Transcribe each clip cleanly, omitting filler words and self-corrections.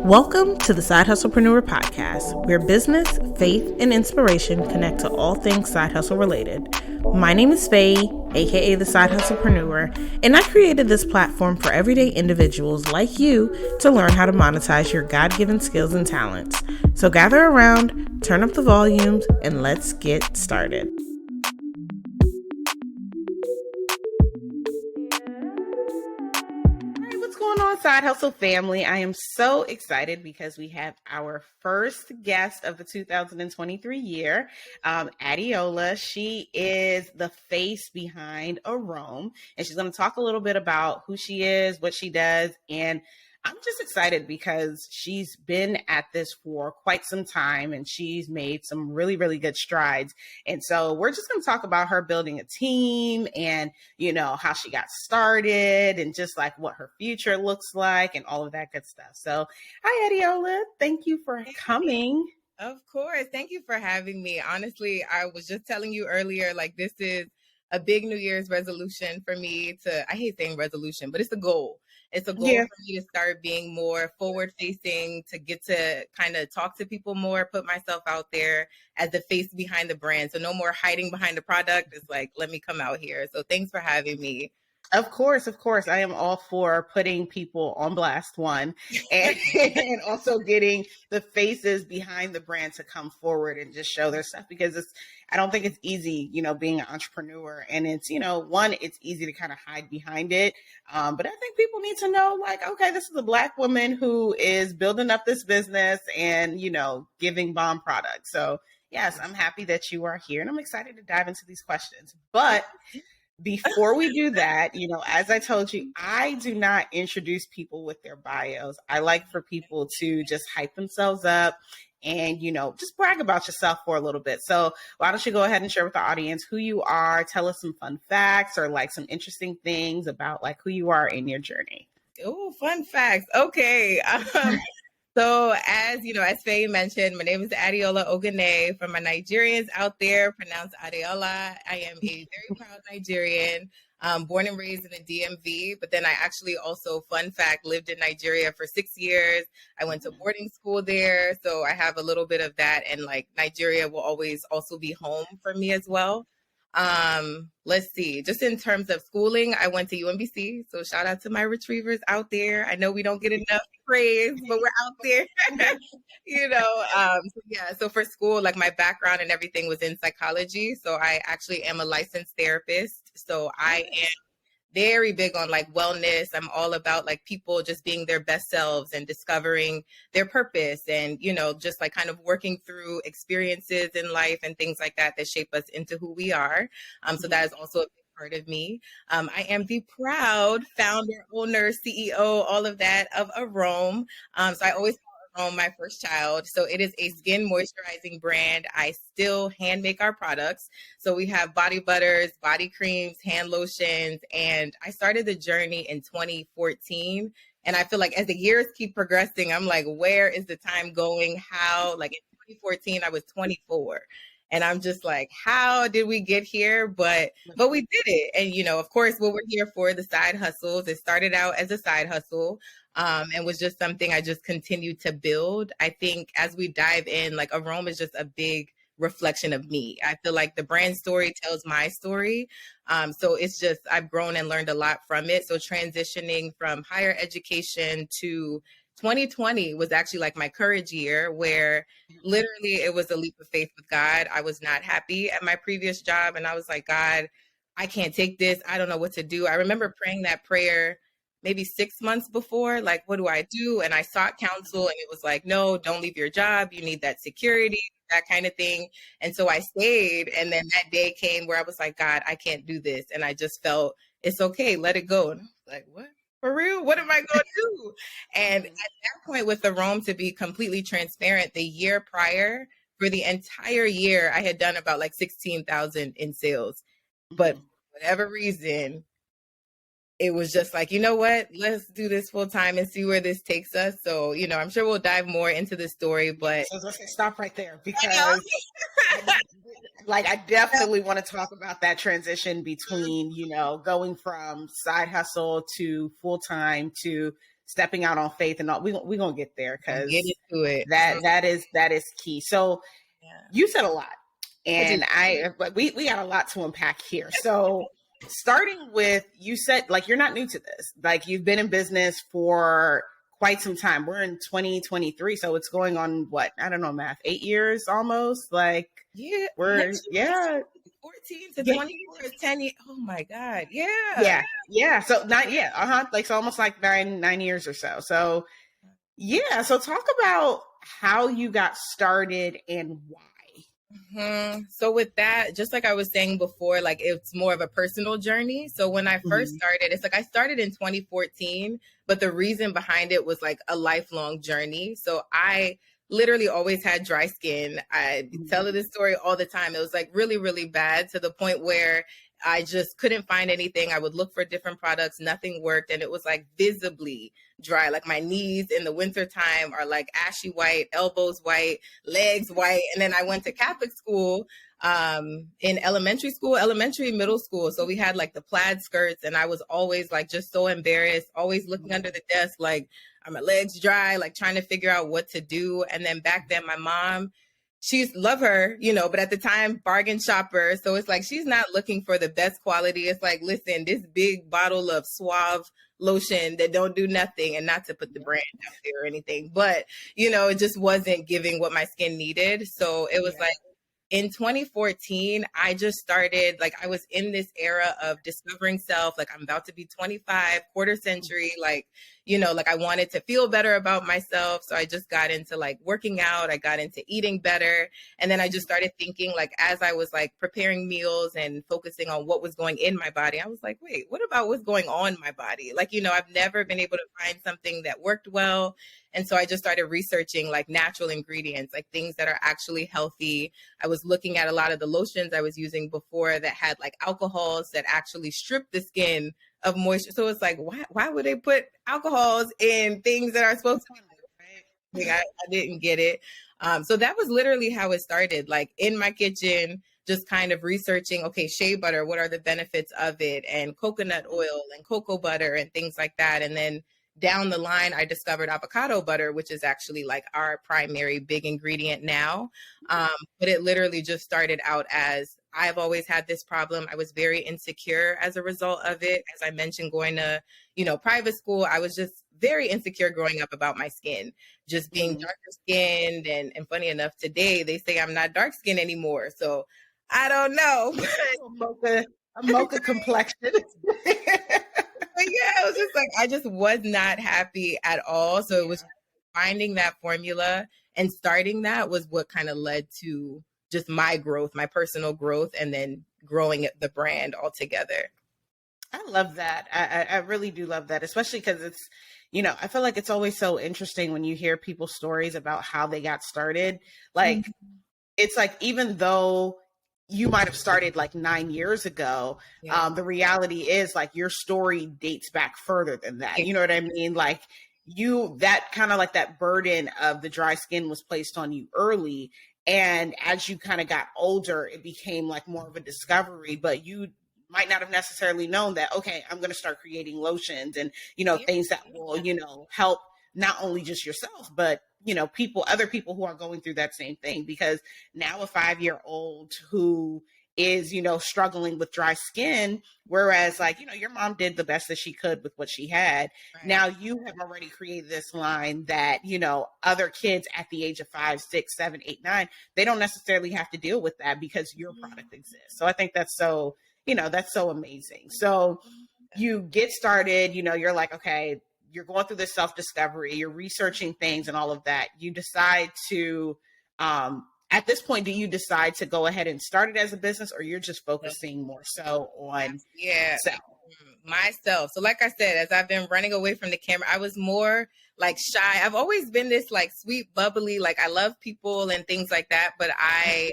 Welcome to the Side Hustlepreneur Podcast, where business, faith, and inspiration connect to all things side hustle related. My name is Faye, aka the Side Hustlepreneur, and I created this platform for everyday individuals like you to learn how to monetize your God-given skills and talents. So gather around, turn up the volumes, and let's get started. What's going on, Side Hustle family? I am so excited because we have our first guest of the 2023 year, Adeola. She is the face behind Arome, and she's going to talk a little bit about who she is, what she does, and I'm just excited because she's been at this for quite some time and she's made some really, really good strides. And so we're just going to talk about her building a team and, you know, how she got started and just like what her future looks like and all of that good stuff. So hi, Adeola. Thank you for coming. Of course. Thank you for having me. Honestly, I was just telling you earlier, like this is a big New Year's resolution for me I hate saying resolution, but it's a goal. It's a goal for me to start being more forward facing, to get to kind of talk to people more, put myself out there as the face behind the brand. So no more hiding behind the product. It's like, let me come out here. So thanks for having me. Of course. I am all for putting people on blast, one, and also getting the faces behind the brand to come forward and just show their stuff, because I don't think it's easy, you know, being an entrepreneur. And it's, you know, one, it's easy to kind of hide behind it. But I think people need to know, like, okay, this is a Black woman who is building up this business and, you know, giving bomb products. So yes, I'm happy that you are here and I'm excited to dive into these questions. But before we do that, you know, as I told you, I do not introduce people with their bios. I like for people to just hype themselves up and, you know, just brag about yourself for a little bit. So why don't you go ahead and share with the audience who you are, tell us some fun facts or like some interesting things about like who you are in your journey. Oh, fun facts. Okay. So as you know, as Faye mentioned, my name is Adeola Ogunneye. For my Nigerians out there, pronounced Adeola. I am a very proud Nigerian, born and raised in the DMV. But then I actually also, fun fact, lived in Nigeria for 6 years. I went to boarding school there. So I have a little bit of that. And like Nigeria will always also be home for me as well. Let's see, just in terms of schooling, I went to UMBC. So shout out to my retrievers out there. I know we don't get enough praise, but we're out there, you know? So for school, like my background and everything was in psychology. So I actually am a licensed therapist. So I am very big on like wellness. I'm all about like people just being their best selves and discovering their purpose and, you know, just like kind of working through experiences in life and things like that shape us into who we are. So that is also a big part of me. I am the proud founder, owner, CEO, all of that of Arome. So I always my first child. So it is a skin moisturizing brand. I still hand make our products. So we have body butters, body creams, hand lotions. And I started the journey in 2014. And I feel like as the years keep progressing, I'm like, where is the time going? How? Like in 2014, I was 24. And I'm just like, how did we get here? But we did it. And, you know, of course, what we're here for, the side hustles. It started out as a side hustle and was just something I just continued to build. I think as we dive in, like Arome is just a big reflection of me. I feel like the brand story tells my story. So it's just, I've grown and learned a lot from it. So transitioning from higher education to 2020 was actually like my courage year, where literally it was a leap of faith with God. I was not happy at my previous job. And I was like, God, I can't take this. I don't know what to do. I remember praying that prayer maybe 6 months before, like, what do I do? And I sought counsel and it was like, no, don't leave your job. You need that security, that kind of thing. And so I stayed. And then that day came where I was like, God, I can't do this. And I just felt it's okay. Let it go. And I was like, what? For real? What am I going to do? And at that point with Arome, to be completely transparent, the year prior, for the entire year, I had done about like 16,000 in sales. But for whatever reason, it was just like, you know what, let's do this full time and see where this takes us. So, you know, I'm sure we'll dive more into the story, but so let's stop right there because like, I definitely want to talk about that transition between, you know, going from side hustle to full time to stepping out on faith and all. We're gonna get there I'll because get into it. that is key. So Yeah. you said a lot, and we got a lot to unpack here. So starting with, you said like you're not new to this. Like you've been in business for quite some time. We're in 2023, so it's going on what, I don't know, math, 8 years almost. Like Yeah, we're 14 to 24 is 10 years. Oh my God. Yeah. So not yet. Like so almost like nine years or so. So yeah. So talk about how you got started and why. So with that, just like I was saying before, like it's more of a personal journey. So when I first started, it's like I started in 2014, but the reason behind it was like a lifelong journey. So I literally always had dry skin. I tell this story all the time. It was like really, really bad to the point where I just couldn't find anything. I would look for different products. Nothing worked. And it was like visibly dry. Like my knees in the wintertime are like ashy white, elbows white, legs white. And then I went to Catholic school in elementary, middle school. So we had like the plaid skirts, and I was always like just so embarrassed, always looking under the desk, like, are my legs dry, like trying to figure out what to do. And then back then, my mom, love her, but at the time, bargain shopper. So it's like, she's not looking for the best quality. It's like, listen, this big bottle of Suave lotion that don't do nothing, and not to put the brand out there or anything, but, it just wasn't giving what my skin needed. So it was like, in 2014, I just started, like, I was in this era of discovering self. Like, I'm about to be 25, quarter century, like, like I wanted to feel better about myself. So I just got into like working out. I got into eating better. And then I just started thinking, like, as I was like preparing meals and focusing on what was going in my body, I was like, wait, what about what's going on my body? Like, I've never been able to find something that worked well. And so I just started researching like natural ingredients, like things that are actually healthy. I was looking at a lot of the lotions I was using before that had like alcohols that actually strip the skin of moisture. So it's like, why would they put alcohols in things that are supposed to, right? I didn't get it. So that was literally how it started, like in my kitchen, just kind of researching, okay, shea butter, what are the benefits of it? And coconut oil and cocoa butter and things like that. And then down the line, I discovered avocado butter, which is actually like our primary big ingredient now. But it literally just started out as, I've always had this problem. I was very insecure as a result of it. As I mentioned, going to, private school, I was just very insecure growing up about my skin, just being darker skinned. And funny enough, today they say I'm not dark skinned anymore. So I don't know. A mocha complexion. But yeah, it was just like, I just was not happy at all. So it was finding that formula and starting that was what kind of led to just my growth, my personal growth, and then growing the brand altogether. I love that. I really do love that, especially because it's, I feel like it's always so interesting when you hear people's stories about how they got started. Like, it's like, even though you might have started like 9 years ago, the reality is like your story dates back further than that. You know what I mean? Like that kind of like that burden of the dry skin was placed on you early. And as you kind of got older, it became like more of a discovery, but you might not have necessarily known that, okay, I'm going to start creating lotions and, things that will, help not only just yourself, but other people who are going through that same thing. Because now a 5-year-old who is, struggling with dry skin, whereas like, your mom did the best that she could with what she had. Right. Now you have already created this line that, other kids at the age of 5, 6, 7, 8, 9, they don't necessarily have to deal with that because your product exists. So I think that's so, that's so amazing. So you get started, you're like, okay, you're going through this self-discovery, you're researching things and all of that. You decide to, at this point, do you decide to go ahead and start it as a business, or you're just focusing more so on myself? So like I said, as I've been running away from the camera, I was more like shy. I've always been this like sweet, bubbly, like I love people and things like that. But I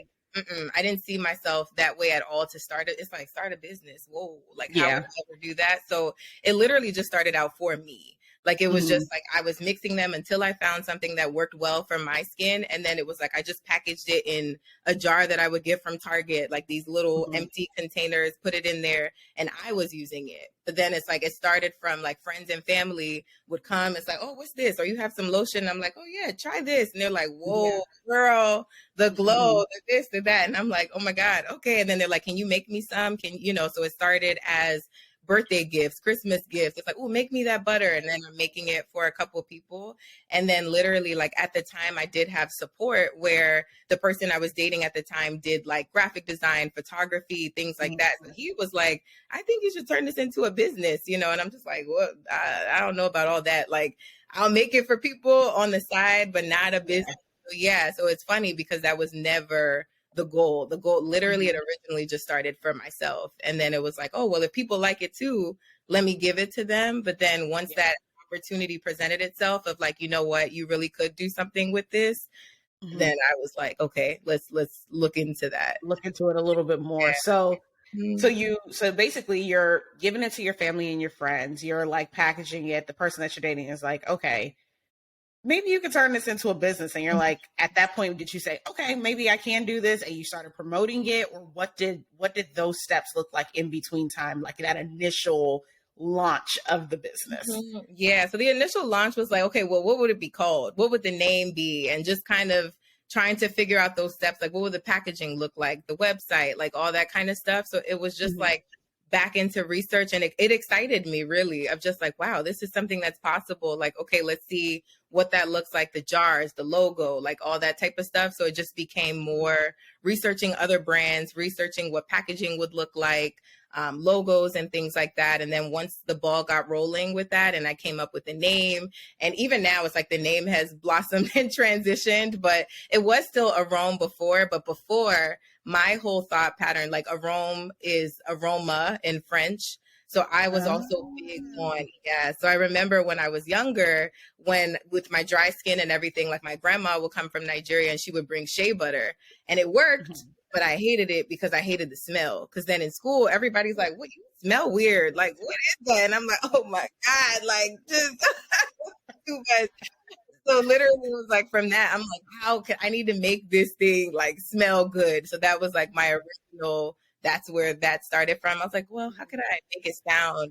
didn't see myself that way at all to start it. It's like, start a business. Whoa, like how would I ever do that? So it literally just started out for me. Like it was Mhm. just like I was mixing them until I found something that worked well for my skin. And then it was like I just packaged it in a jar that I would get from Target, like these little Mhm. empty containers, put it in there, and I was using it. But then it's like it started from like friends and family would come. It's like, oh, what's this? Or you have some lotion. I'm like, oh yeah, try this. And they're like, Yeah. whoa, girl, the glow, Mhm. the this, the that. And I'm like, oh my God, okay. And then they're like, can you make me some? Can you know? So it started as birthday gifts, Christmas gifts. It's like, oh, make me that butter. And then I'm making it for a couple of people. And then literally, like at the time, I did have support where the person I was dating at the time did like graphic design, photography, things like that. So he was like, I think you should turn this into a business, you know? And I'm just like, well, I don't know about all that. Like, I'll make it for people on the side, but not a business. Yeah. So, yeah. So it's funny because that was never the goal. The goal literally it Mhm. originally just started for myself. And then it was like, oh, well, if people like it too, let me give it to them. But then once Yeah. that opportunity presented itself of like, you know what, you really could do something with this, then Mhm. I was like, okay, let's look into that. Look into it a little bit more. Yeah. So basically you're giving it to your family and your friends. You're like packaging it. The person that you're dating is like, okay, maybe you could turn this into a business. And you're like, at that point, did you say, okay, maybe I can do this? And you started promoting it, or what did those steps look like in between time, like that initial launch of the business? Yeah. So the initial launch was like, okay, well, what would it be called? What would the name be? And just kind of trying to figure out those steps, like what would the packaging look like, the website, like all that kind of stuff. So it was just Mhm. like back into research and it excited me really of just like, wow, this is something that's possible. Like, okay, let's see what that looks like, the jars, the logo, like all that type of stuff. So it just became more researching other brands, researching what packaging would look like, logos and things like that. And then once the ball got rolling with that and I came up with the name, and even now it's like the name has blossomed and transitioned, but it was still Arome before. But before, my whole thought pattern, like Arome is aroma in French. So I was also big on, Oh. yeah. So I remember when I was younger, when with my dry skin and everything, like my grandma would come from Nigeria and she would bring shea butter and it worked, Mhm. but I hated it because I hated the smell. Because then in school, everybody's like, "What? You smell weird. Like, what is that?" And I'm like, "Oh my God, like just too much." So literally, it was like from that, I'm like, "How can I need to make this thing like smell good?" So that was like my original. That's where that started from. I was like, "Well, how could I make it sound,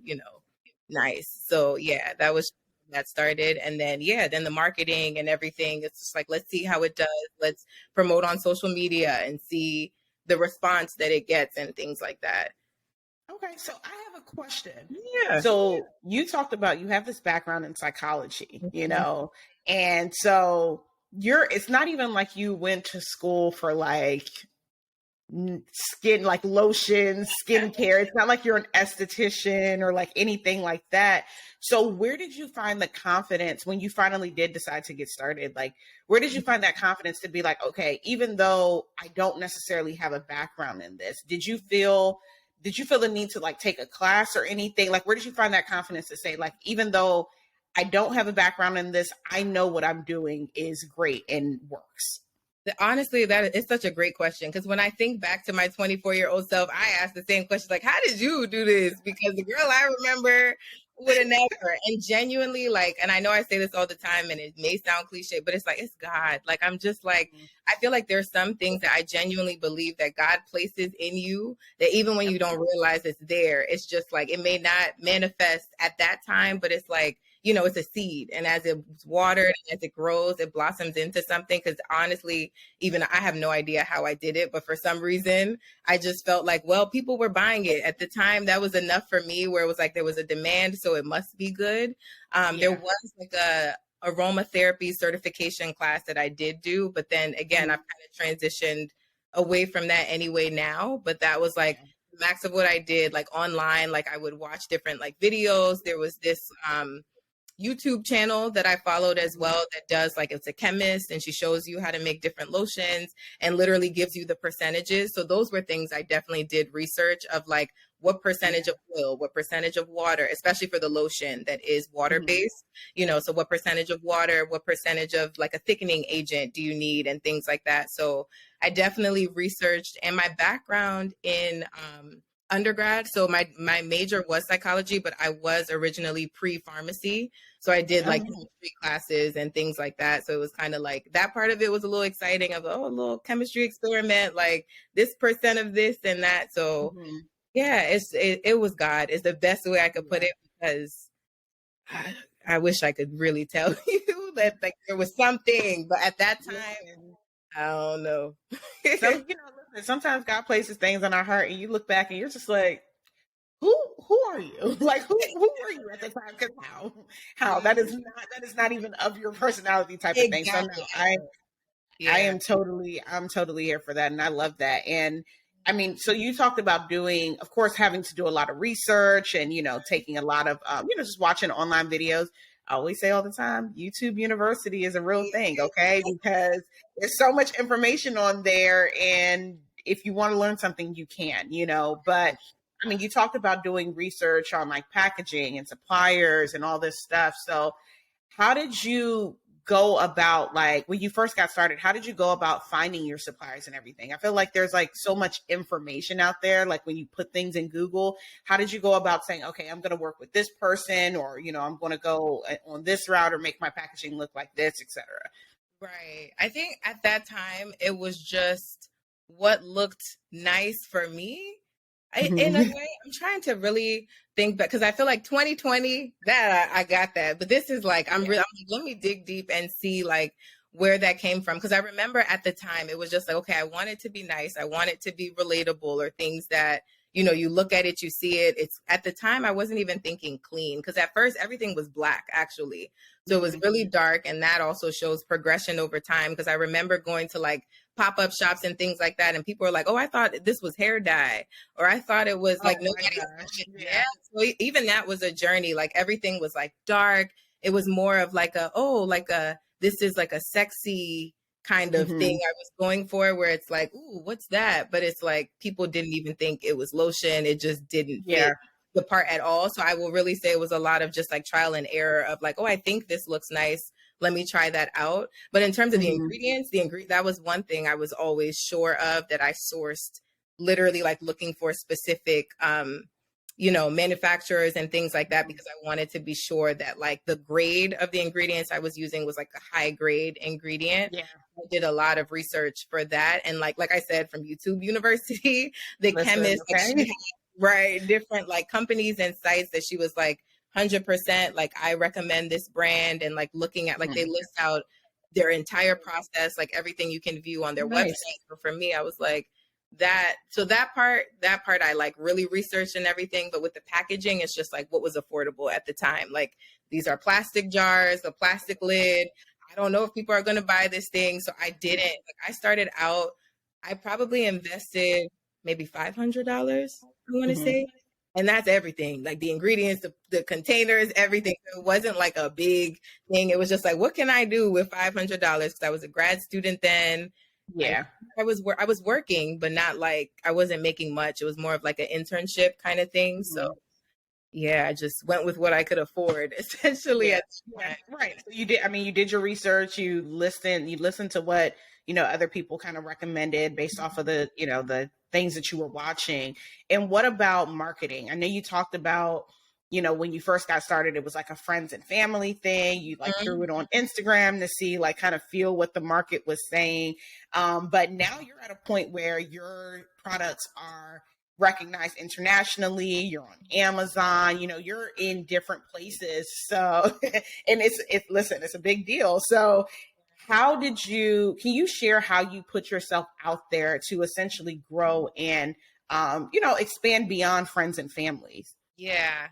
nice?" So yeah, that was that started, and then yeah, then the marketing and everything. It's just like let's see how it does. Let's promote on social media and see the response that it gets and things like that. Okay, so I have a question. Yeah. So you talked about you have this background in psychology, Mhm. and so it's not even like you went to school for like skin, like lotion, skincare. It's not like you're an esthetician or like anything like that. So where did you find the confidence when you finally did decide to get started? Like, where did you find that confidence to be like, okay, even though I don't necessarily have a background in this, did you feel the need to like take a class or anything? Like, where did you find that confidence to say, like, even though I don't have a background in this, I know what I'm doing is great and works? Honestly, that is such a great question because when I think back to my 24-year-old self, I asked the same question like, how did you do this? Because the girl I remember would have never. And genuinely, like, and I know I say this all the time and it may sound cliche, but it's like, it's God. Like, I'm just like, Mhm. I feel like there's some things that I genuinely believe that God places in you that even when Yep. you don't realize it's there, it's just like, it may not manifest at that time, but it's like, it's a seed. And as it's watered, as it grows, it blossoms into something. Because honestly, even I have no idea how I did it, but for some reason, I just felt like, well, people were buying it at the time. That was enough for me where it was like there was a demand, so it must be good. There Yeah. was like a aromatherapy certification class that I did do, but then again, I've Mhm. kind of transitioned away from that anyway now. But that was like Yeah. max of what I did, like online, like I would watch different like videos. There was this YouTube channel that I followed as Mhm. well that does like it's a chemist and she shows you how to make different lotions and literally gives you the percentages. So those were things I definitely did research of like what Yeah. percentage of oil, what percentage of water, especially for the lotion that is water Mhm. based, so what percentage of water, what percentage of like a thickening agent do you need and things like that. So I definitely researched and my background in undergrad. So my major was psychology, but I was originally pre-pharmacy. So I did like chemistry classes and things like that. So it was kind of like that part of it was a little exciting of, oh, a little chemistry experiment, like this percent of this and that. So yeah, it was God is the best way I could put it, because I wish I could really tell you that like there was something, but at that time, I don't know. Listen, sometimes God places things on our heart, and you look back and you're just like, who are you? Like who were you at the time? Because how that is not even of your personality type of thing. So no, I'm totally here for that, and I love that. And I mean, so you talked about doing, of course, having to do a lot of research and taking a lot of just watching online videos. I always say all the time, YouTube University is a real thing, okay? Because there's so much information on there, and if you want to learn something, you can, But I mean, you talked about doing research on like packaging and suppliers and all this stuff. So how did you go about, like, when you first got started, how did you go about finding your suppliers and everything? I feel like there's like so much information out there. Like when you put things in Google, how did you go about saying, okay, I'm going to work with this person, or, I'm going to go on this route or make my packaging look like this, etc. Right. I think at that time it was just what looked nice for me. In a way, I'm trying to really think back, because I feel like 2020 that I got that, but this is like I'm like, let me dig deep and see like where that came from, because I remember at the time it was just like, okay, I want it to be nice, I want it to be relatable, or things that you look at it, you see it. It's at the time I wasn't even thinking clean, because at first everything was black actually, so it was really dark, and that also shows progression over time, because I remember going to like pop-up shops and things like that, and people were like, oh, I thought this was hair dye, or I thought it was like nobody. So even that was a journey. Like everything was like dark. It was more of like this is like a sexy kind of thing I was going for, where it's like, ooh, what's that? But it's like people didn't even think it was lotion. It just didn't fit the part at all. So I will really say it was a lot of just like trial and error of like, oh, I think this looks nice, let me try that out. But in terms of the ingredients, that was one thing I was always sure of, that I sourced, literally like looking for specific manufacturers and things like that, because I wanted to be sure that like the grade of the ingredients I was using was like a high grade ingredient. I did a lot of research for that, and like I said, from YouTube University, the chemist, right, different like companies and sites that she was like 100% like, I recommend this brand, and like looking at like they list out their entire process, like everything you can view on their website. So for me, I was like, that part I like really researched and everything. But with the packaging, it's just like what was affordable at the time. Like these are plastic jars, a plastic lid. I don't know if people are going to buy this thing, so I didn't. Like I started out, I probably invested maybe $500, I want to say. And that's everything, like the ingredients, the containers, everything. It wasn't like a big thing. It was just like, what can I do with $500? Because I was a grad student then. I was working, but not like I wasn't making much. It was more of like an internship kind of thing. So yeah, I just went with what I could afford, essentially. Right. So you did your research. You listened to what other people kind of recommended based off of the the things that you were watching. And what about marketing? I know you talked about when you first got started, it was like a friends and family thing. You like threw it on Instagram to see, like, kind of feel what the market was saying. But now you're at a point where your products are recognized internationally. You're on Amazon, you're in different places. So, and it's a big deal. So can you share how you put yourself out there to essentially grow and, expand beyond friends and families? Yeah.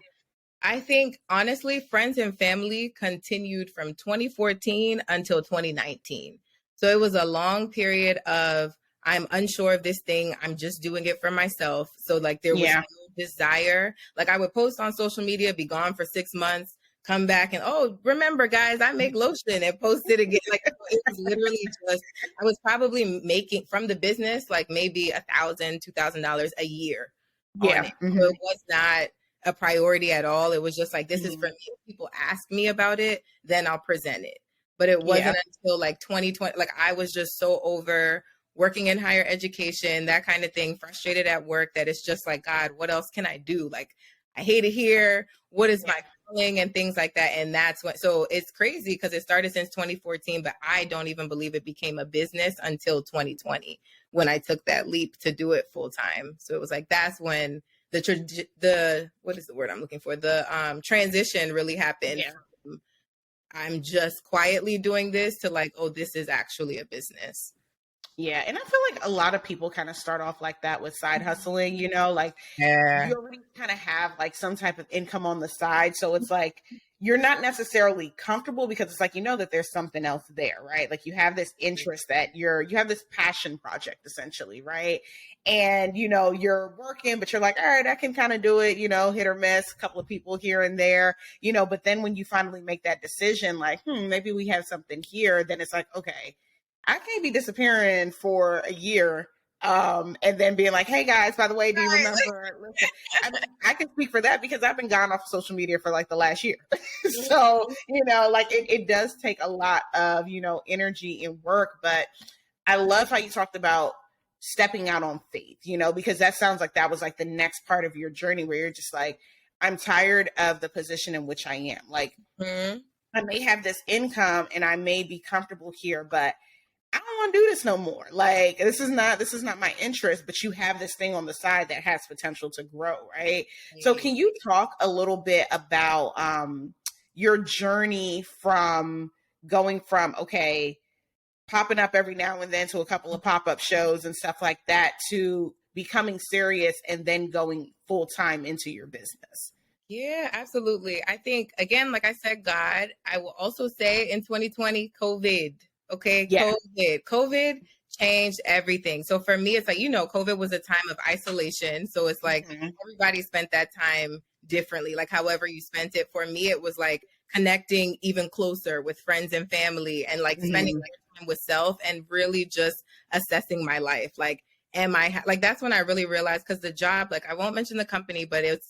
I think honestly, friends and family continued from 2014 until 2019. So it was a long period of, I'm unsure of this thing, I'm just doing it for myself. So like there was no desire. Like I would post on social media, be gone for 6 months, come back and, oh, remember guys, I make lotion, and post it again. Like it was literally just, I was probably making from the business like maybe $1,000, $2,000 a year on it. So it was not a priority at all. It was just like, this is for me. If people ask me about it, then I'll present it. But it wasn't until like 2020, like I was just so over working in higher education, that kind of thing, frustrated at work, that it's just like, God, what else can I do? Like, I hate it here. What is my feeling and things like that? And that's what, so it's crazy because it started since 2014, but I don't even believe it became a business until 2020 when I took that leap to do it full time. So it was like, that's when the what is the word I'm looking for? The transition really happened. Yeah. I'm just quietly doing this to like, oh, this is actually a business. Yeah. And I feel like a lot of people kind of start off like that with side hustling, you know, like you already kind of have like some type of income on the side. So it's like you're not necessarily comfortable because it's like, you know, that there's something else there, right? Like you have this interest that you have this passion project essentially, right? And, you know, you're working, but you're like, all right, I can kind of do it, you know, hit or miss, a couple of people here and there, you know, but then when you finally make that decision, like, maybe we have something here, then it's like, okay, I can't be disappearing for a year and then being like, hey guys, by the way, do you remember? Listen, I can speak for that because I've been gone off of social media for like the last year. So, you know, like it does take a lot of, you know, energy and work. But I love how you talked about stepping out on faith, you know, because that sounds like that was like the next part of your journey where you're just like, I'm tired of the position in which I am. Like, I may have this income and I may be comfortable here, but I don't want to do this no more. Like this is not my interest, but you have this thing on the side that has potential to grow, right? So can you talk a little bit about your journey from going from, okay, popping up every now and then to a couple of pop-up shows and stuff like that to becoming serious and then going full time into your business? Yeah, absolutely. I think, again, like I said, God, I will also say in 2020, COVID. Okay. Yeah. COVID changed everything. So for me, it's like, you know, COVID was a time of isolation. So it's like everybody spent that time differently, like however you spent it. For me, it was like connecting even closer with friends and family and like spending time with self and really just assessing my life. Like, am I like, that's when I really realized, because the job, like I won't mention the company, but it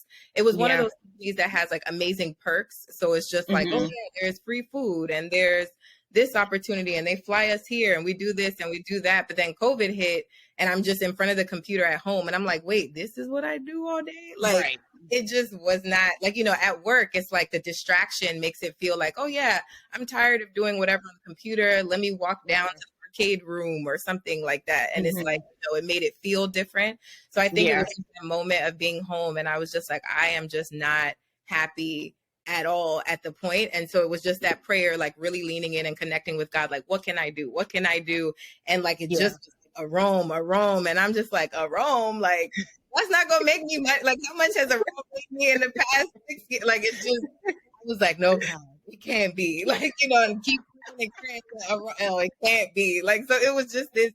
was one of those companies that has like amazing perks. So it's just like, oh yeah, there's free food and there's this opportunity and they fly us here and we do this and we do that. But then COVID hit and I'm just in front of the computer at home and I'm like, wait, this is what I do all day? Like it just was not like, you know, at work, it's like the distraction makes it feel like, oh yeah, I'm tired of doing whatever on the computer. Let me walk down to the arcade room or something like that. And it's like, you know, it made it feel different. So I think it was just a moment of being home and I was just like, I am just not happy at all at the point. And so it was just that prayer, like really leaning in and connecting with God. Like, what can I do? What can I do? And like, it just Arome. And I'm just like, Arome, like, that's not going to make me much. Like, how much has Arome made me in the past 6 years? Like, it's just, I was like, no, God, it can't be. Like, you know, and keep and oh, it can't be. Like, so it was just this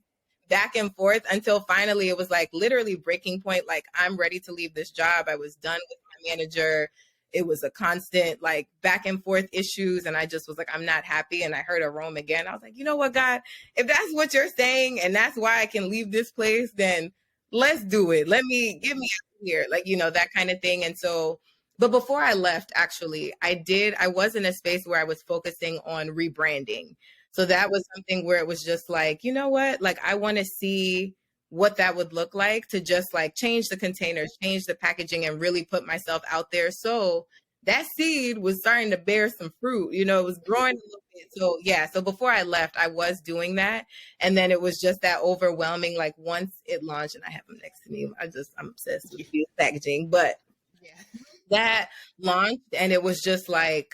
back and forth until finally it was like literally breaking point. Like, I'm ready to leave this job. I was done with my manager. It was a constant like back and forth issues. And I just was like, I'm not happy. And I heard Arome again. I was like, you know what, God, if that's what you're saying, and that's why I can leave this place, then let's do it. Get me out here. Like, you know, that kind of thing. And so, but before I left, actually, I was in a space where I was focusing on rebranding. So that was something where it was just like, you know what, like, I want to see what that would look like to just like change the containers, change the packaging, and really put myself out there. So that seed was starting to bear some fruit, you know, it was growing a little bit. So yeah, so before I left, I was doing that. And then it was just that overwhelming, like once it launched, and I have them next to me, I'm obsessed with packaging, but that launched and it was just like,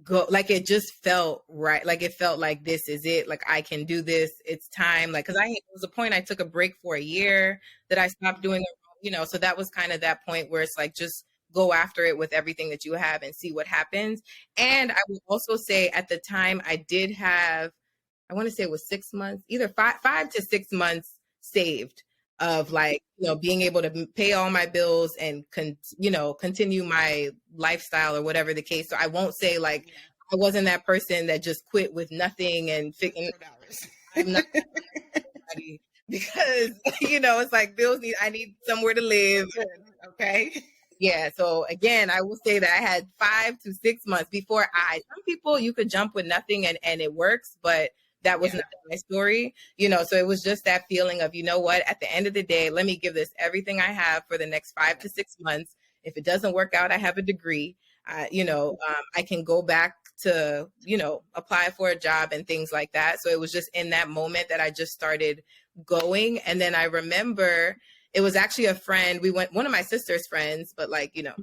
it just felt right. Like it felt like this is it. Like I can do this. It's time. Like, cause it was a point I took a break for a year that I stopped doing it, you know, so that was kind of that point where it's like, just go after it with everything that you have and see what happens. And I will also say at the time I did have, I want to say it was 6 months, either 5 to 6 months saved of like, you know, being able to pay all my bills and continue my lifestyle or whatever the case. So I won't say like I wasn't that person that just quit with nothing and I'm not because you know, it's like I need somewhere to live. Okay. Yeah. So again, I will say that I had 5 to 6 months before some people you could jump with nothing and it works, but that was not my story, you know. So it was just that feeling of, you know what, at the end of the day, let me give this everything I have for the next 5 to 6 months. If it doesn't work out, I have a degree. I can go back to, you know, apply for a job and things like that. So it was just in that moment that I just started going. And then I remember it was actually a friend. We went, one of my sister's friends, but like, you know,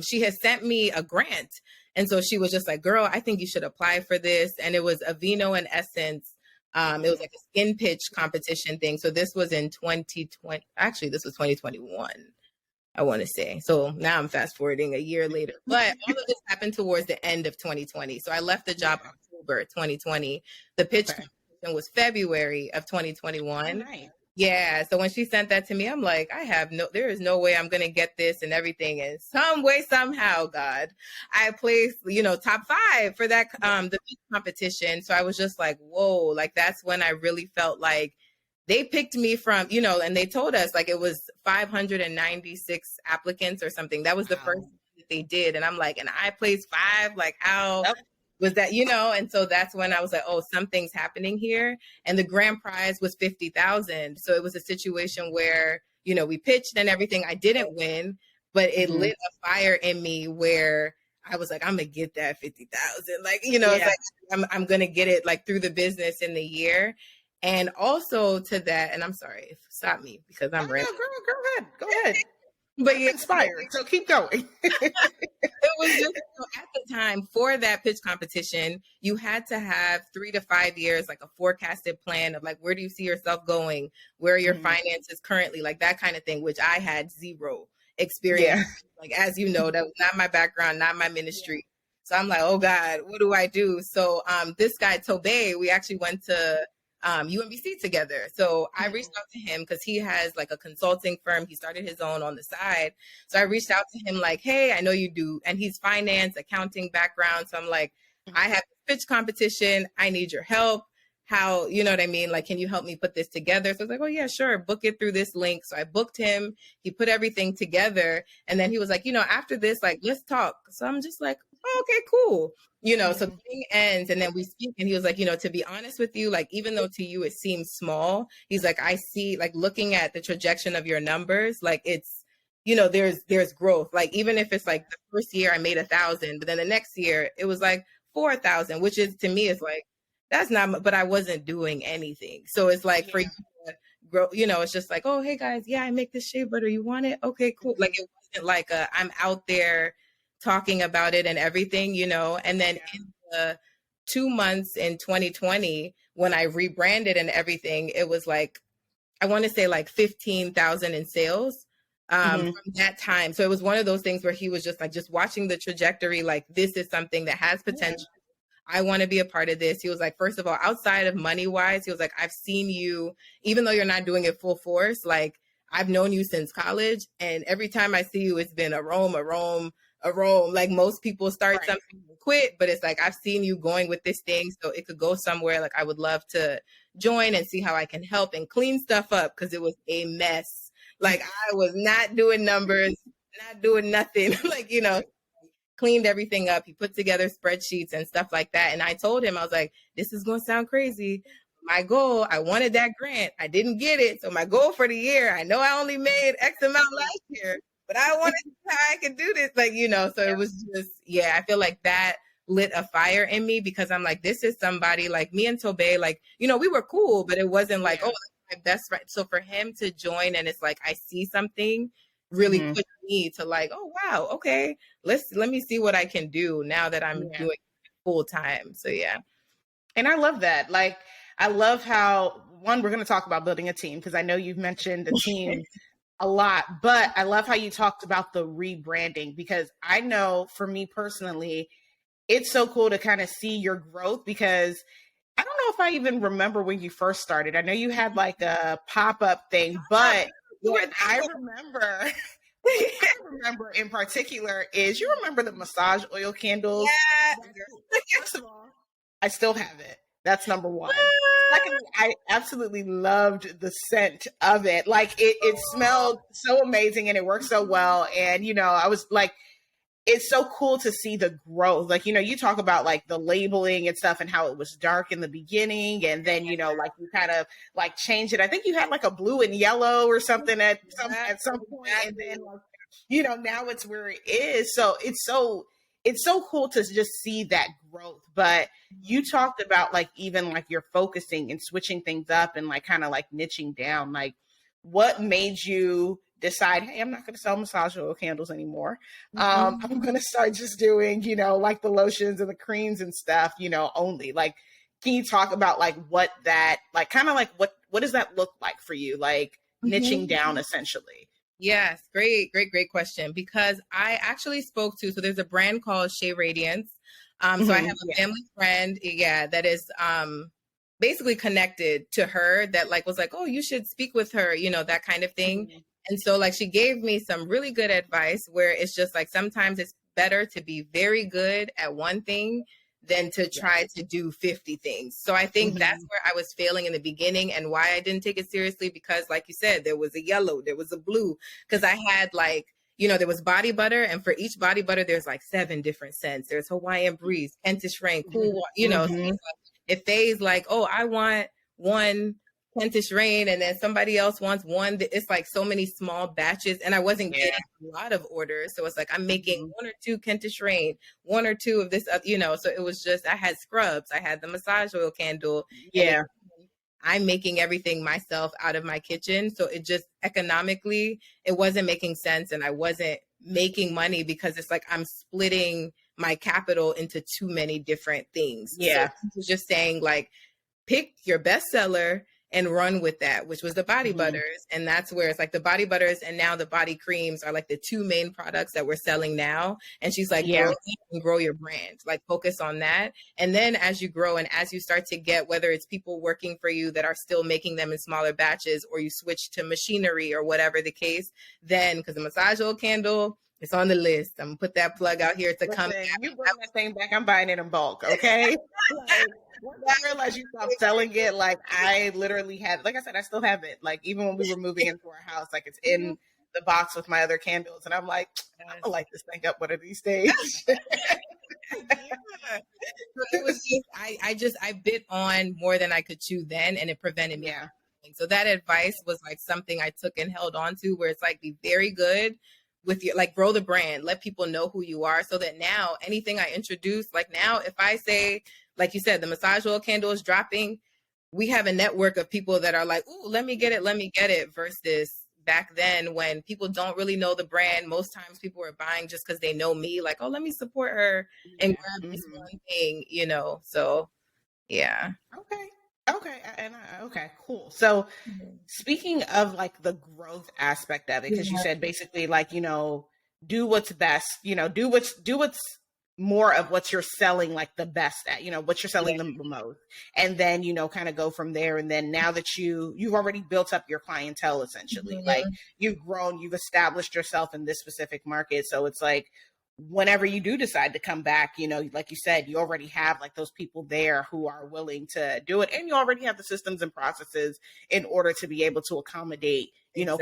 she had sent me a grant. And so she was just like, girl, I think you should apply for this. And it was Aveeno and Essence. It was like a skin pitch competition thing. So this was in 2020. Actually, this was 2021. I want to say. So now I'm fast forwarding a year later. But all of this happened towards the end of 2020. So I left the job October 2020. The pitch competition was February of 2021. Nice. Yeah. So when she sent that to me, I'm like, there is no way I'm going to get this and everything. And some way, somehow, God, I placed, you know, top 5 for that, the pitch competition. So I was just like, whoa, like that's when I really felt like they picked me from, you know, and they told us like it was 596 applicants or something. That was the first thing that they did. And I'm like, and I placed 5, like how was that, you know? And so that's when I was like, oh, something's happening here. And the grand prize was 50,000. So it was a situation where, you know, we pitched and everything. I didn't win, but it lit a fire in me where I was like, I'm going to get that 50,000. Like, you know, it's like, I'm going to get it like through the business in the year. And also to that, and I'm sorry, stop me because I'm ready. Go ahead. But I'm inspired, so keep going. It was just, at the time for that pitch competition, you had to have 3 to 5 years, like a forecasted plan of like, where do you see yourself going? Where are your finances currently? Like that kind of thing, which I had zero experience. Yeah. Like, as you know, that was not my background, not my ministry. So I'm like, oh God, what do I do? So this guy, Tobey, we actually went to UMBC together. So I reached out to him because he has like a consulting firm. He started his own on the side. So I reached out to him like, hey, I know you do. And he's finance, accounting background. So I'm like, I have a pitch competition. I need your help. How, you know what I mean? Like, can you help me put this together? So I was like, oh yeah, sure. Book it through this link. So I booked him. He put everything together. And then he was like, you know, after this, like, let's talk. So I'm just like, oh, okay, cool. You know, so the thing ends and then we speak and he was like, you know, to be honest with you, like, even though to you it seems small, he's like, I see, like, looking at the trajectory of your numbers, like it's, you know, there's growth. Like, even if it's like the first year I made 1,000, but then the next year it was like 4,000, which is, to me, is like, that's not, but I wasn't doing anything. So it's like for you to grow, you know, it's just like, oh, hey guys, yeah, I make this shea butter. You want it? Okay, cool. Like, it wasn't like I'm out there talking about it and everything, you know. And then in the 2 months in 2020, when I rebranded and everything, it was like, I want to say like 15,000 in sales from that time. So it was one of those things where he was just like, just watching the trajectory, like, this is something that has potential. I want to be a part of this. He was like, first of all, outside of money wise, he was like, I've seen you, even though you're not doing it full force, like, I've known you since college. And every time I see you, it's been Arome. Like, most people start something and quit, but it's like, I've seen you going with this thing, so it could go somewhere. Like, I would love to join and see how I can help and clean stuff up, because it was a mess. Like, I was not doing numbers, not doing nothing. Like, you know, cleaned everything up. He put together spreadsheets and stuff like that. And I told him, I was like, this is going to sound crazy. My goal, I wanted that grant. I didn't get it. So my goal for the year, I know I only made X amount last year, but I wanted to see how I could do this. Like, you know, so it was just, I feel like that lit a fire in me, because I'm like, this is somebody like me and Tobey, like, you know, we were cool, but it wasn't like, oh, that's my best friend. So for him to join, and it's like, I see something, really pushed me to like, oh, wow, okay, let me see what I can do now that I'm doing it full time. So, yeah. And I love that. Like, I love how, one, we're going to talk about building a team, because I know you've mentioned the team a lot, but I love how you talked about the rebranding, because I know for me personally, it's so cool to kind of see your growth, because I don't know if I even remember when you first started. I know you had like a pop-up thing, but what I remember in particular is, you remember the massage oil candles? Yeah. First of all, I still have it. That's number one. Secondly, I absolutely loved the scent of it. Like, it smelled so amazing and it worked so well. And, you know, I was like, it's so cool to see the growth. Like, you talk about like the labeling and stuff and how it was dark in the beginning. And then, like you kind of like changed it. I think you had like a blue and yellow or something at some point. And then, now it's where it is. So it's so cool to just see that growth. But you talked about like even like you're focusing and switching things up and like kind of like niching down. Like, what made you decide, hey, I'm not going to sell massage oil candles anymore. I'm going to start just doing, like the lotions and the creams and stuff, only. Like, can you talk about like what that, like, kind of like what does that look like for you? Like niching down essentially. Yes, great question. Because I actually spoke to, so there's a brand called Shea Radiance. So I have a family friend, that is basically connected to her that like was like, oh, you should speak with her, that kind of thing. And so like she gave me some really good advice where it's just like sometimes it's better to be very good at one thing than to try to do 50 things. So I think that's where I was failing in the beginning and why I didn't take it seriously, because like you said, there was a yellow, there was a blue, because I had like, there was body butter, and for each body butter, there's like 7 different scents. There's Hawaiian Breeze, Kentish Rain, Cool, so if they's like, oh, I want one Kentish Rain, and then somebody else wants one. It's like so many small batches, and I wasn't getting a lot of orders. So it's like I'm making 1 or 2 Kentish Rain, 1 or 2 of this, So it was just I had scrubs, I had the massage oil candle. I'm making everything myself out of my kitchen, so it just economically it wasn't making sense, and I wasn't making money because it's like I'm splitting my capital into too many different things. So just saying like pick your best seller and run with that, which was the body butters. And that's where it's like the body butters and now the body creams are like the 2 main products that we're selling now. And she's like, grow your brand, like focus on that. And then as you grow and as you start to get, whether it's people working for you that are still making them in smaller batches, or you switch to machinery or whatever the case, then because the massage oil candle, it's on the list. I'm gonna put that plug out here to come back. You bring that thing back, I'm buying it in bulk, okay? Once I realized you stopped selling it, like I literally had, like I said, I still have it. Like even when we were moving into our house, like it's in the box with my other candles, and I'm like, I'm gonna light this thing up one of these days. It was just I bit on more than I could chew then, and it prevented me. So that advice was like something I took and held on to, where it's like be very good with your, like grow the brand, let people know who you are, so that now anything I introduce, like now if I say, like you said, the massage oil candle is dropping, we have a network of people that are like, ooh, let me get it, versus back then when people don't really know the brand. Most times people are buying just because they know me, like, oh, let me support her and grab this one thing, so Okay, cool. So speaking of like the growth aspect of it, because you said basically like, do what's best, do what's more of what you're selling like the best at, what you're selling the most, and then kind of go from there. And then now that you've already built up your clientele essentially, like you've grown, you've established yourself in this specific market, so it's like whenever you do decide to come back, like you said, you already have like those people there who are willing to do it, and you already have the systems and processes in order to be able to accommodate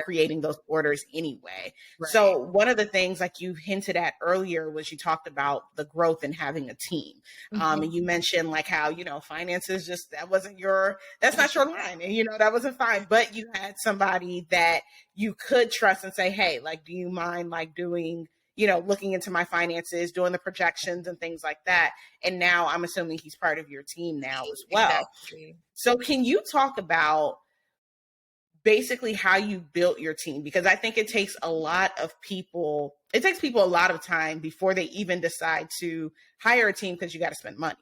creating those orders anyway. Right. So one of the things like you hinted at earlier was you talked about the growth and having a team. And you mentioned like how, finances just, that's not your line. And, that wasn't fine, but you had somebody that you could trust and say, hey, like, do you mind like doing, looking into my finances, doing the projections and things like that. And now I'm assuming he's part of your team now as well. Exactly. So can you talk about basically how you built your team? Because I think it takes people a lot of time before they even decide to hire a team, because you got to spend money.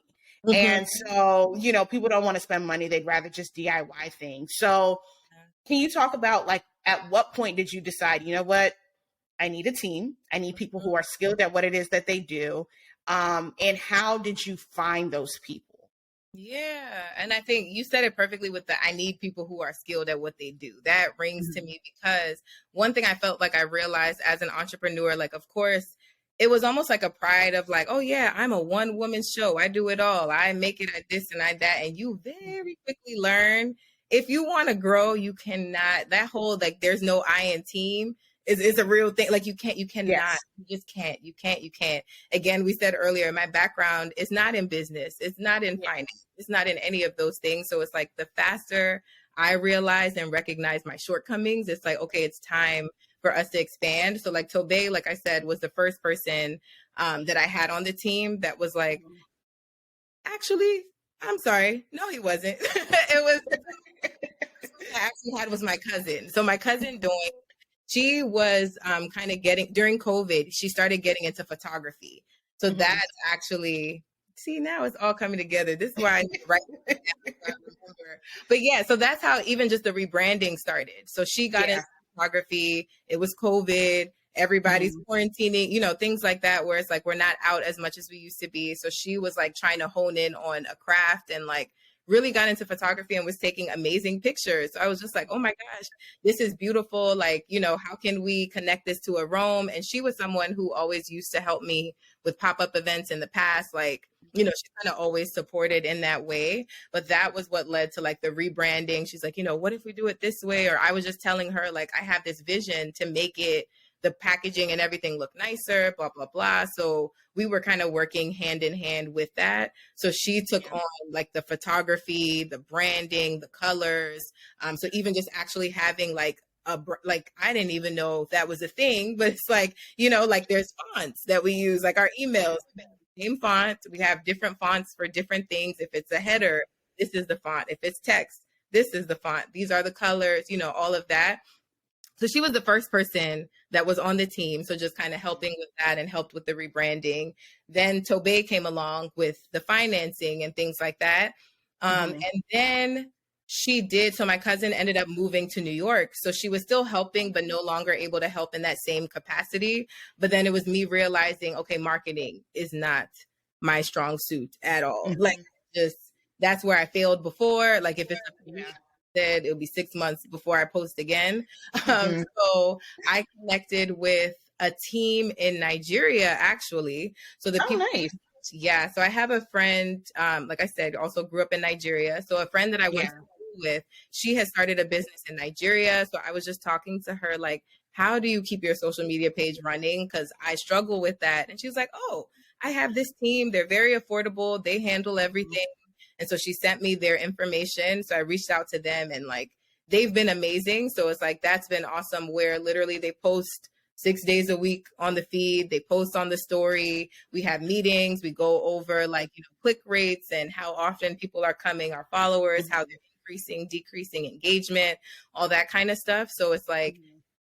And so, people don't want to spend money. They'd rather just DIY things. So can you talk about like, at what point did you decide, you know what, I need a team. I need people who are skilled at what it is that they do. And how did you find those people? Yeah. And I think you said it perfectly with I need people who are skilled at what they do. That rings to me, because one thing I felt like I realized as an entrepreneur, like, of course, it was almost like a pride of like, oh yeah, I'm a one-woman show. I do it all. I make it at this and I that. And you very quickly learn, if you want to grow, you cannot, that whole, like, there's no I in team is a real thing. Like you cannot, Yes. you can't. Again, we said earlier, my background is not in business. It's not in Yes. finance. It's not in any of those things. So it's like the faster I realize and recognize my shortcomings, it's like, okay, it's time for us to expand. So like Tobey, like I said, was the first person that I had on the team that was like, actually, I'm sorry. No, he wasn't. It was I actually had was my cousin. So my cousin doing she was kind of getting during COVID, she started getting into photography. So that's actually see now it's all coming together. This is why I need to write it down so I remember. But yeah, so that's how even just the rebranding started. So she got into photography. It was COVID. Everybody's quarantining, you know, things like that, where it's like we're not out as much as we used to be. So she was like trying to hone in on a craft and like really got into photography and was taking amazing pictures. So I was just like, oh my gosh, this is beautiful. Like, you know, how can we connect this to Arome? And she was someone who always used to help me with pop-up events in the past. Like, you know, she kind of always supported in that way. But that was what led to like the rebranding. She's like, you know, what if we do it this way? Or I was just telling her, like, I have this vision to make it the packaging and everything look nicer, blah, blah, blah. So we were kind of working hand in hand with that. So she took on like the photography, the branding, the colors. So even just actually having like like I didn't even know that was a thing, but it's like, you know, like there's fonts that we use, like our emails, same font. We have different fonts for different things. If it's a header, this is the font. If it's text, this is the font. These are the colors, you know, all of that. So she was the first person that was on the team. So just kind of helping with that and helped with the rebranding. Then Tobey came along with the financing and things like that. And then she did. So my cousin ended up moving to New York. So she was still helping, but no longer able to help in that same capacity. But then it was me realizing, okay, marketing is not my strong suit at all. Like just that's where I failed before. Like if it's said it'll be 6 months before I post again. So I connected with a team in Nigeria, actually. So the people, nice. Yeah. So I have a friend, like I said, also grew up in Nigeria. So a friend that I went to school with, she has started a business in Nigeria. So I was just talking to her, like, how do you keep your social media page running? Because I struggle with that. And she was like, oh, I have this team. They're very affordable. They handle everything. And so she sent me their information. So I reached out to them and like, they've been amazing. So it's like, that's been awesome where literally they post 6 days a week on the feed. They post on the story. We have meetings. We go over like, you know, click rates and how often people are coming, our followers, how they're increasing, decreasing engagement, all that kind of stuff. So it's like,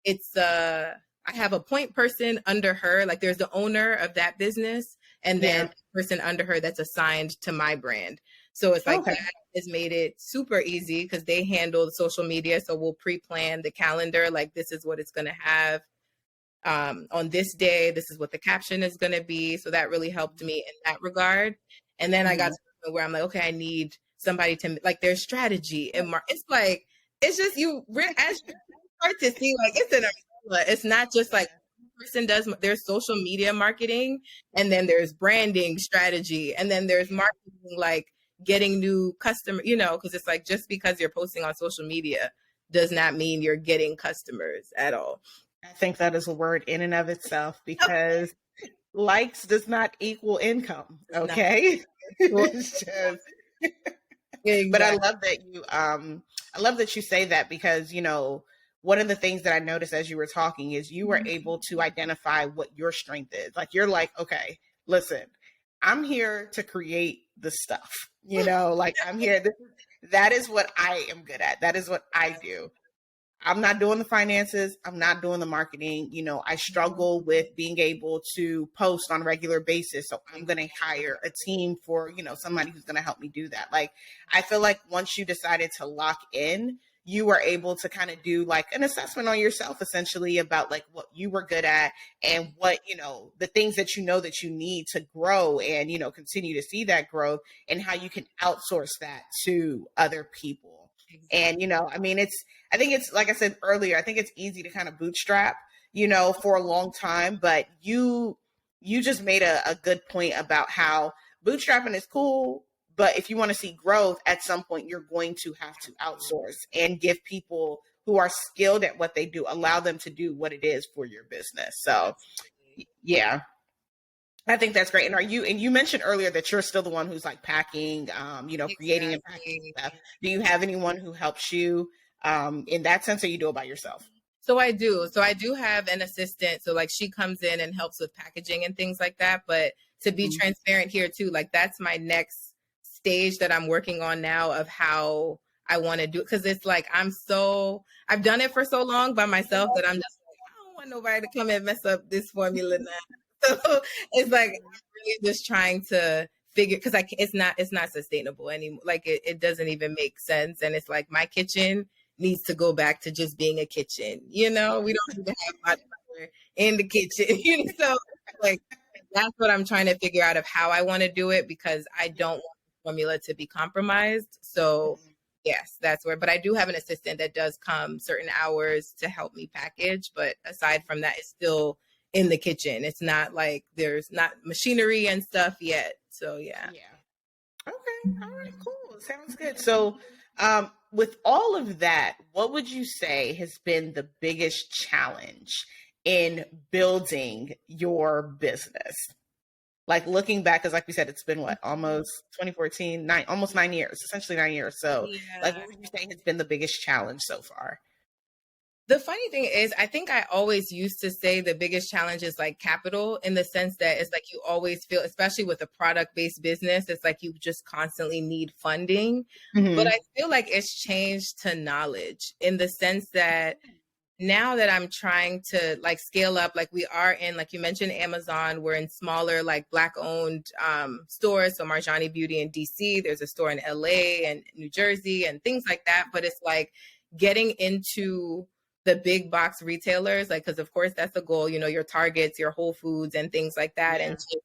it's, I have a point person under her. Like there's the owner of that business and then a person under her that's assigned to my brand. So it's like that has made it super easy because they handle the social media. So we'll pre-plan the calendar. Like this is what it's going to have on this day. This is what the caption is going to be. So that really helped me in that regard. And then I got to the point where I'm like, okay, I need somebody to like their strategy. And it's like, it's just you as you start to see like it's an umbrella. It's not just like person does there's social media marketing and then there's branding strategy and then there's marketing like getting new customer, you know, because it's like just because you're posting on social media does not mean you're getting customers at all. I think that is a word in and of itself because likes does not equal income. Okay. It's just exactly. But I love that you say that because, you know, one of the things that I noticed as you were talking is you were able to identify what your strength is. Like you're like, okay, listen, I'm here to create the stuff, you know, like I'm here. That is what I am good at. That is what I do. I'm not doing the finances. I'm not doing the marketing. You know, I struggle with being able to post on a regular basis. So I'm going to hire a team for, you know, somebody who's going to help me do that. Like, I feel like once you decided to lock in, you were able to kind of do like an assessment on yourself essentially about like what you were good at and what, you know, the things that you need to grow and, you know, continue to see that growth and how you can outsource that to other people. And, you know, I mean, I think it's, like I said earlier, I think it's easy to kind of bootstrap, you know, for a long time, but you just made a good point about how bootstrapping is cool. But if you want to see growth at some point, you're going to have to outsource and give people who are skilled at what they do, allow them to do what it is for your business. So yeah, I think that's great. And you mentioned earlier that you're still the one who's like packing, creating and packing Exactly. stuff. Do you have anyone who helps you in that sense, or you do it by yourself? So I do. So I do have an assistant. So like she comes in and helps with packaging and things like that. But to be Mhm. transparent here too, like that's my next stage that I'm working on now of how I want to do it. Cause it's like I've done it for so long by myself that I'm just like, I don't want nobody to come and mess up this formula now. So it's like I'm really just trying to figure because it's not sustainable anymore. Like it doesn't even make sense. And it's like my kitchen needs to go back to just being a kitchen. We don't even have hot water in the kitchen. So like that's what I'm trying to figure out of how I want to do it because I don't want the formula to be compromised. So yes, that's where. But I do have an assistant that does come certain hours to help me package. But aside from that, it's still in the kitchen. It's not like there's not machinery and stuff yet. So yeah. Yeah. Okay. All right. Cool. Sounds good. So, with all of that, what would you say has been the biggest challenge in building your business? Like looking back, because like we said, it's been what, almost 2014, almost 9 years, essentially 9 years. So, like, Yeah. what would you say has been the biggest challenge so far? The funny thing is, I think I always used to say the biggest challenge is like capital in the sense that it's like you always feel, especially with a product based business, it's like you just constantly need funding. But Hmm. I feel like it's changed to knowledge in the sense that now that I'm trying to like scale up, like we are in, like you mentioned, Amazon, we're in smaller, like Black owned stores. So Marjani Beauty in DC, there's a store in LA and New Jersey and things like that. But it's like getting into the big box retailers, like, because of course that's the goal, your Targets, your Whole Foods, and things like that. And Yeah. just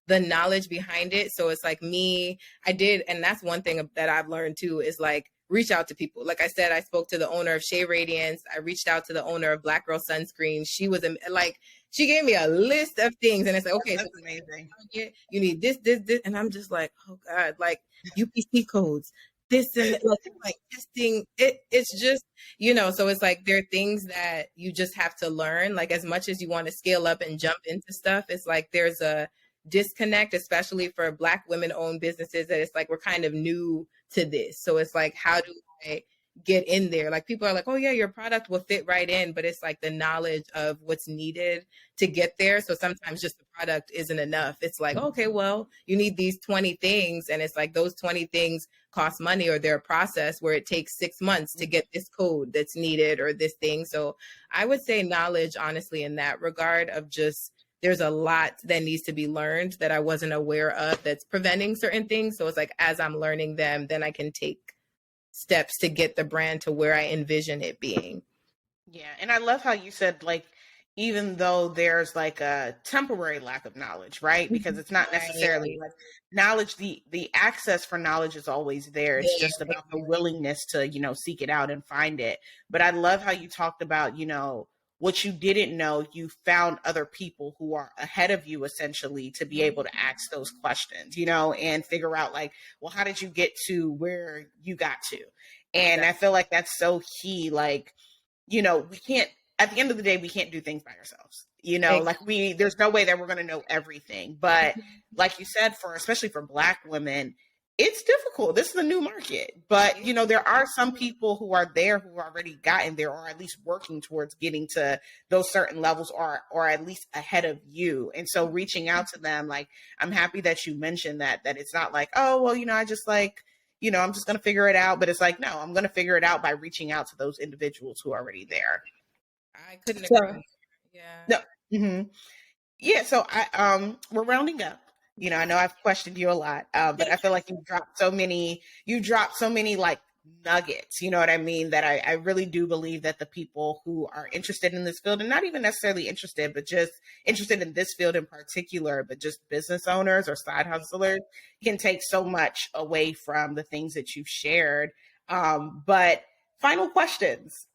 the knowledge behind it. So it's like I did, and that's one thing that I've learned too, is like reach out to people. Like I said, I spoke to the owner of Shea Radiance. I reached out to the owner of Black Girl Sunscreen. She was like, she gave me a list of things, and it's like, okay, so That's amazing. you need this, and I'm just like, oh God, like UPC codes, this and that, like testing. It's just, so it's like there are things that you just have to learn. Like as much as you want to scale up and jump into stuff, it's like there's a disconnect, especially for Black women owned businesses, that it's like we're kind of new to this. So it's like, how do I get in there? Like people are like, oh yeah, your product will fit right in, but it's like the knowledge of what's needed to get there. So sometimes just the product isn't enough. It's like, okay, well, you need these 20 things. And it's like those 20 things cost money, or they're a process where it takes 6 months to get this code that's needed or this thing. So I would say knowledge, honestly, in that regard of just, there's a lot that needs to be learned that I wasn't aware of that's preventing certain things. So it's like, as I'm learning them, then I can take steps to get the brand to where I envision it being. Yeah, and I love how you said, like, even though there's like a temporary lack of knowledge, right? Because it's not necessarily Right. like knowledge, the access for knowledge is always there. It's just There. about the willingness to, seek it out and find it. But I love how you talked about, what you didn't know, you found other people who are ahead of you essentially to be able to ask those questions, and figure out like, well, how did you get to where you got to? And I feel like that's so key. Like, we can't, at the end of the day, we can't do things by ourselves. Exactly. Like there's no way that we're going to know everything. But like you said, especially for Black women, it's difficult. This is a new market. But, there are some people who are there who already gotten there, or at least working towards getting to those certain levels, or at least ahead of you. And so reaching out to them, like, I'm happy that you mentioned that it's not like, oh, well, I just like, I'm just going to figure it out. But it's like, no, I'm going to figure it out by reaching out to those individuals who are already there. I couldn't agree So, more. Yeah. no. Hmm. Yeah. So we're rounding up. I know I've questioned you a lot, but I feel like you dropped so many like nuggets, you know what I mean? That I really do believe that the people who are interested in this field, and not even necessarily interested, but just interested in this field in particular, but just business owners or side hustlers, can take so much away from the things that you've shared. But final questions.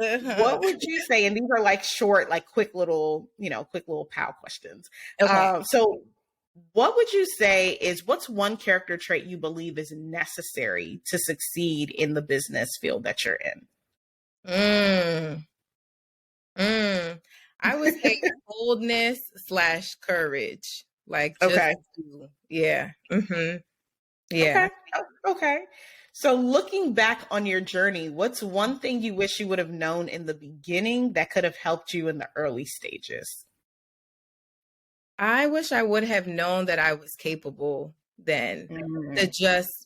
Uh-huh. What would you say? And these are like short, like quick little pal questions. Okay. So what would you say what's one character trait you believe is necessary to succeed in the business field that you're in? Mm, I would say boldness / courage. Like just Okay. yeah. Yeah. Okay. Okay. So looking back on your journey, what's one thing you wish you would have known in the beginning that could have helped you in the early stages? I wish I would have known that I was capable then to Mm,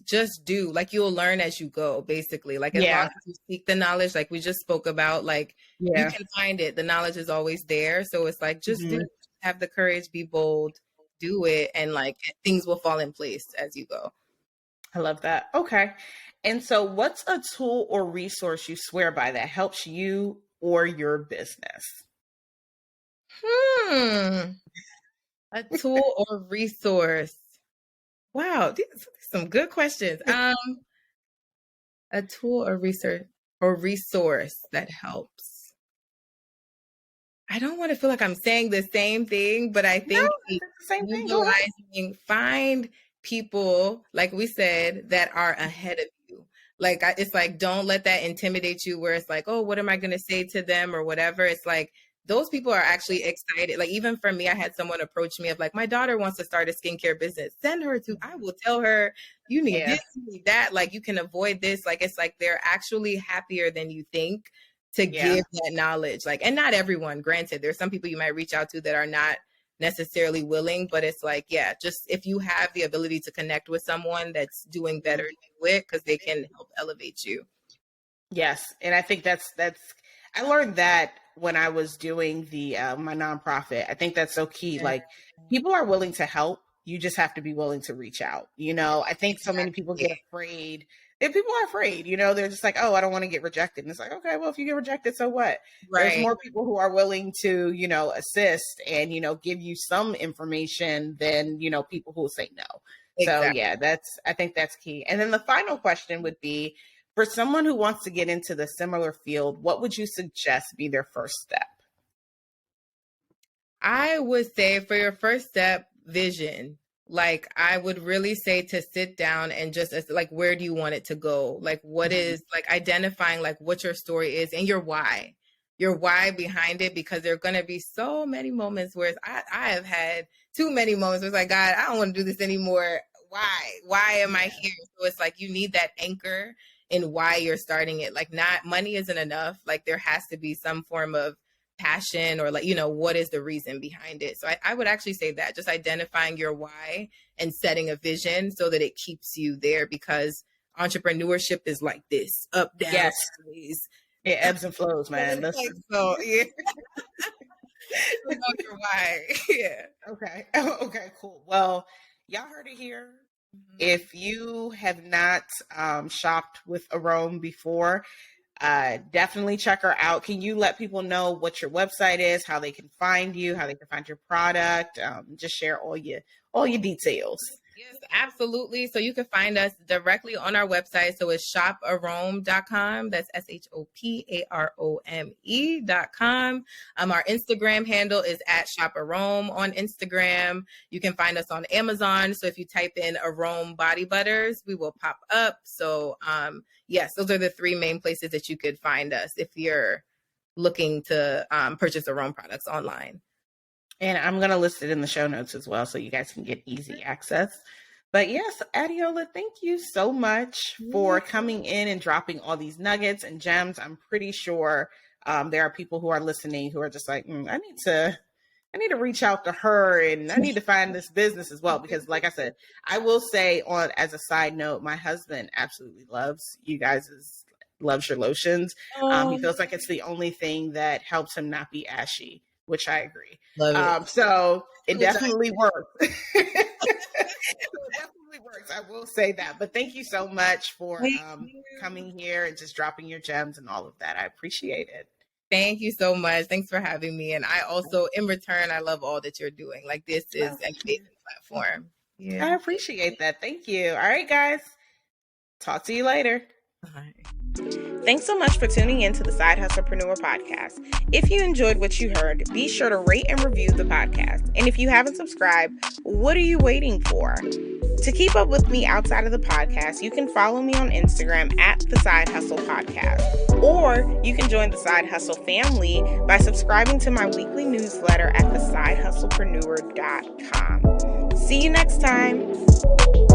just do. Like you'll learn as you go, basically. Like as long yeah. as you seek the knowledge, like we just spoke about, like you Yeah. can find it. The knowledge is always there. So it's like just do, Mhm. have the courage, be bold, do it, and like things will fall in place as you go. I love that. Okay. And so what's a tool or resource you swear by that helps you or your business? Hmm. A tool or resource. Wow, these are some good questions. A tool or resource that helps. I don't want to feel like I'm saying the same thing, but I No, think it's the same thing. Go ahead. utilizing, find people, like we said, that are ahead of you. Like, it's like, don't let that intimidate you where it's like, oh, what am I going to say to them or whatever. It's like, those people are actually excited. Like, even for me, I had someone approach me of like, my daughter wants to start a skincare business. Send her to, I will tell her, you need Yeah. this, you need that. Like, you can avoid this. Like, it's like they're actually happier than you think to Yeah. give that knowledge. Like, and not everyone, granted, there's some people you might reach out to that are not necessarily willing, but it's like, yeah, just if you have the ability to connect with someone that's doing better, do it because they can help elevate you. Yes, and I think that's I learned that when I was doing the my nonprofit. I think that's so key. Yeah, Like people are willing to help. You just have to be willing to reach out. I think so many people get exactly. afraid. If people are afraid, they're just like, "Oh, I don't want to get rejected." And it's like, "Okay, well, if you get rejected, so what?" There's Right. more people who are willing to, assist and, give you some information than, people who will say no. So, Exactly. yeah, I think that's key. And then the final question would be, for someone who wants to get into the similar field, what would you suggest be their first step? I would say for your first step, vision. Like I would really say to sit down and just like where do you want it to go? Like what Mhm. is like identifying like what your story is and your why. Your why behind it because there are gonna be so many moments where I have had too many moments where it's like, God, I don't want to do this anymore. Why? Why am I Yeah. here? So it's like you need that anchor in why you're starting it. Like not money isn't enough. Like there has to be some form of passion or like what is the reason behind it. So I would actually say that just identifying your why and setting a vision so that it keeps you there because entrepreneurship is like this up down Yes. always. It ebbs and flows, man. Like, Listen. so yeah. So know your why. Yeah. Okay. Okay, cool. Well, y'all heard it here. Mhm. If you have not shopped with Arome before, definitely check her out. Can you let people know what your website is, how they can find you, how they can find your product? Just share all your details. Yes, absolutely. So you can find us directly on our website. So it's shoparome.com. That's shoparome.com. Our Instagram handle is at shoparome on Instagram. You can find us on Amazon. So if you type in Arome body butters, we will pop up. So yes, those are the three main places that you could find us if you're looking to purchase Arome products online. And I'm going to list it in the show notes as well so you guys can get easy access. But yes, Adeola, thank you so much for coming in and dropping all these nuggets and gems. I'm pretty sure there are people who are listening who are just like, I need to reach out to her and I need to find this business as well. Because like I said, I will say on as a side note, my husband absolutely loves your lotions. He Oh, feels like it's the only thing that helps him not be ashy, which I agree. love it. So it Which I definitely works. It definitely works. I will say that. But thank you so much for thank you. coming here and just dropping your gems and all of that. I appreciate it. Thank you so much. Thanks for having me. And I also, in return, I love all that you're doing. Like, this is Oh, an thank you. amazing platform. I Yeah. appreciate that. Thank you. All right, guys. Talk to you later. All right. Thanks so much for tuning in to the Side Hustlepreneur podcast. If you enjoyed what you heard, be sure to rate and review the podcast. And if you haven't subscribed, what are you waiting for? To keep up with me outside of the podcast, you can follow me on Instagram at The Side Hustle Podcast, or you can join the Side Hustle family by subscribing to my weekly newsletter at thesidehustlepreneur.com. See you next time.